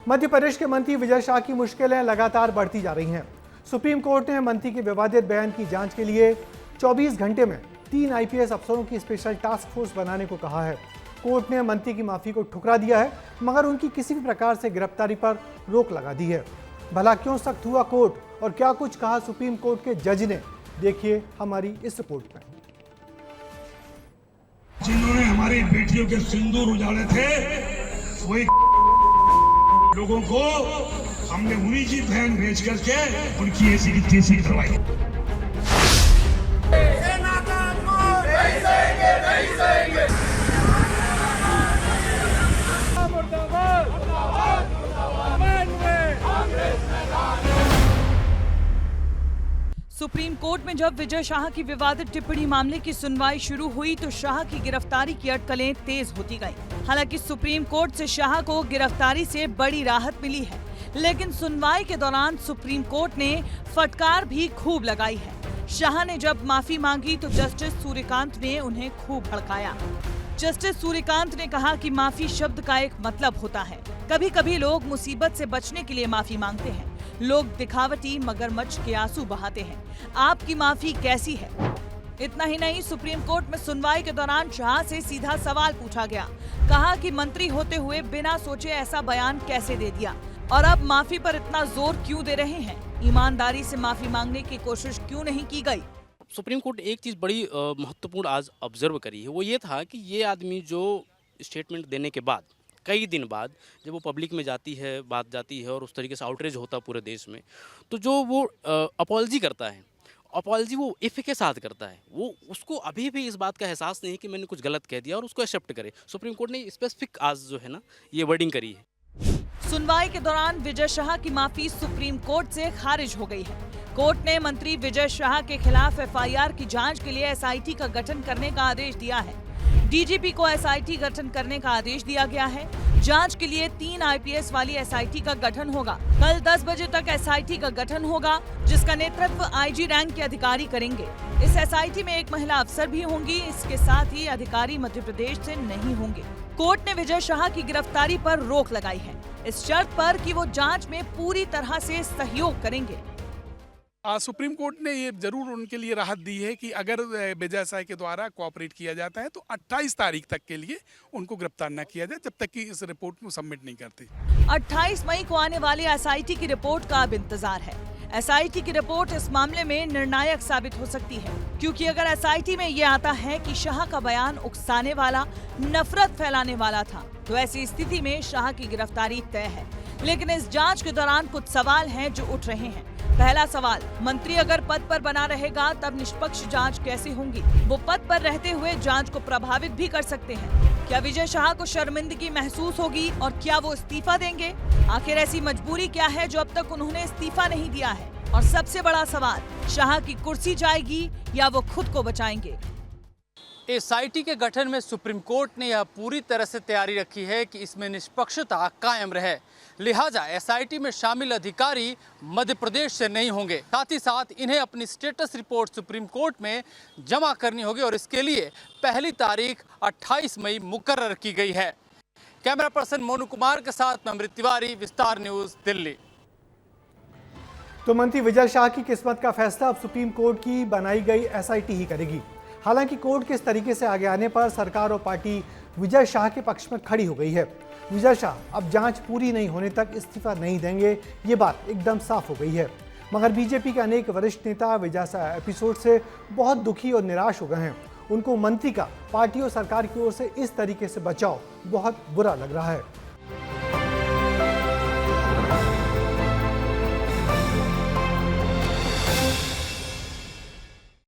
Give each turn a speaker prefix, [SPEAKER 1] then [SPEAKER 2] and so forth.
[SPEAKER 1] मध्य प्रदेश के मंत्री विजय शाह की मुश्किलें लगातार बढ़ती जा रही हैं। सुप्रीम कोर्ट ने मंत्री के विवादित बयान की जांच के लिए 24 घंटे में 3 आईपीएस अफसरों की स्पेशल टास्क फोर्स बनाने को कहा है। कोर्ट ने मंत्री की माफी को ठुकरा दिया है, मगर उनकी किसी भी प्रकार से गिरफ्तारी पर रोक लगा दी है। भला क्यों सख्त हुआ कोर्ट और क्या कुछ कहा सुप्रीम कोर्ट के जज ने, देखिए हमारी इस रिपोर्ट में।
[SPEAKER 2] जिन्होंने हमारी बेटियों के सिंदूर उजाड़े थे, वही लोगों को हमने उन्हीं की बहन भेज करके उनकी ऐसी की तैसी करवाई।
[SPEAKER 3] सुप्रीम कोर्ट में जब विजय शाह की विवादित टिप्पणी मामले की सुनवाई शुरू हुई तो शाह की गिरफ्तारी की अटकलें तेज होती गईं। हालांकि सुप्रीम कोर्ट से शाह को गिरफ्तारी से बड़ी राहत मिली है, लेकिन सुनवाई के दौरान सुप्रीम कोर्ट ने फटकार भी खूब लगाई है। शाह ने जब माफी मांगी तो जस्टिस सूर्यकांत ने उन्हें खूब भड़काया। जस्टिस सूर्यकांत ने कहा कि माफी शब्द का एक मतलब होता है। कभी कभी लोग मुसीबत से बचने के लिए माफी मांगते हैं। लोग दिखावटी मगरमच्छ के आंसू बहाते हैं। आपकी माफी कैसी है? इतना ही नहीं, सुप्रीम कोर्ट में सुनवाई के दौरान शाह से सीधा सवाल पूछा गया। कहा कि मंत्री होते हुए बिना सोचे ऐसा बयान कैसे दे दिया और अब माफी पर इतना जोर क्यों दे रहे हैं? ईमानदारी से माफी मांगने की कोशिश क्यों नहीं की गई?
[SPEAKER 4] सुप्रीम कोर्ट एक चीज़ बड़ी महत्वपूर्ण आज ऑब्जर्व करी है, वो ये था कि ये आदमी जो स्टेटमेंट देने के बाद कई दिन बाद जब वो पब्लिक में जाती है, बात जाती है और उस तरीके से आउटरीच होता है पूरे देश में, तो जो वो अपॉलजी करता है, अपॉलजी वो इफ़ के साथ करता है, वो उसको अभी भी इस बात का एहसास नहीं है कि मैंने कुछ गलत कह दिया और उसको एक्सेप्ट करे। सुप्रीम कोर्ट ने स्पेसिफिक आज जो है ना ये वर्डिंग करी है।
[SPEAKER 3] सुनवाई के दौरान विजय शाह की माफी सुप्रीम कोर्ट से खारिज हो गई है। कोर्ट ने मंत्री विजय शाह के खिलाफ एफआईआर की जांच के लिए एसआईटी का गठन करने का आदेश दिया है। डीजीपी को एसआईटी गठन करने का आदेश दिया गया है। जांच के लिए 3 आईपीएस वाली एसआईटी का गठन होगा। कल 10 बजे तक एसआईटी का गठन होगा, जिसका नेतृत्व आईजी रैंक के अधिकारी करेंगे। इस एसआईटी में एक महिला अफसर भी होंगी। इसके साथ ही अधिकारी मध्य प्रदेश से नहीं होंगे। कोर्ट ने विजय शाह की गिरफ्तारी पर रोक लगाई है, इस शर्त पर कि वो जांच में पूरी तरह से सहयोग करेंगे।
[SPEAKER 5] सुप्रीम कोर्ट ने ये जरूर उनके लिए राहत दी है कि अगर विजय शाह के द्वारा कोऑपरेट किया जाता है तो 28 तारीख तक के लिए उनको गिरफ्तार न किया जाए, जब तक कि इस रिपोर्ट को सबमिट नहीं करते।
[SPEAKER 3] 28 मई को आने वाली एसआईटी की रिपोर्ट का अब इंतजार है। एसआईटी की रिपोर्ट इस मामले में निर्णायक साबित हो सकती है, क्योंकि अगर एसआईटी में ये आता है कि शाह का बयान उकसाने वाला, नफरत फैलाने वाला था, तो ऐसी स्थिति में शाह की गिरफ्तारी तय है। लेकिन इस जांच के दौरान कुछ सवाल हैं जो उठ रहे हैं। पहला सवाल, मंत्री अगर पद पर बना रहेगा तब निष्पक्ष जांच कैसे होगी? वो पद पर रहते हुए जांच को प्रभावित भी कर सकते हैं। क्या विजय शाह को शर्मिंदगी महसूस होगी और क्या वो इस्तीफा देंगे? आखिर ऐसी मजबूरी क्या है जो अब तक उन्होंने इस्तीफा नहीं दिया है? और सबसे बड़ा सवाल, शाह की कुर्सी जाएगी या वो खुद को बचाएंगे?
[SPEAKER 6] एसआईटी के गठन में सुप्रीम कोर्ट ने यह पूरी तरह से तैयारी रखी है कि इसमें निष्पक्षता कायम रहे। लिहाजा एसआईटी में शामिल अधिकारी मध्य प्रदेश से नहीं होंगे। साथ ही साथ इन्हें अपनी स्टेटस रिपोर्ट सुप्रीम कोर्ट में जमा करनी होगी और इसके लिए पहली तारीख 28 मई मुकर्रर की गई है। कैमरा पर्सन मोनू कुमार के साथ मैं अमृत तिवारी, विस्तार न्यूज, दिल्ली।
[SPEAKER 1] तो मंत्री विजय शाह की किस्मत का फैसला अब सुप्रीम कोर्ट की बनाई गई एसआईटी ही करेगी। हालांकि कोर्ट के इस तरीके से आगे आने पर सरकार और पार्टी विजय शाह के पक्ष में खड़ी हो गई है। विजय शाह अब जांच पूरी नहीं होने तक इस्तीफा नहीं देंगे, ये बात एकदम साफ हो गई है। मगर बीजेपी के अनेक वरिष्ठ नेता विजय शाह एपिसोड से बहुत दुखी और निराश हो गए हैं। उनको मंत्री का पार्टी और सरकार की ओर से इस तरीके से बचाव बहुत बुरा लग रहा है।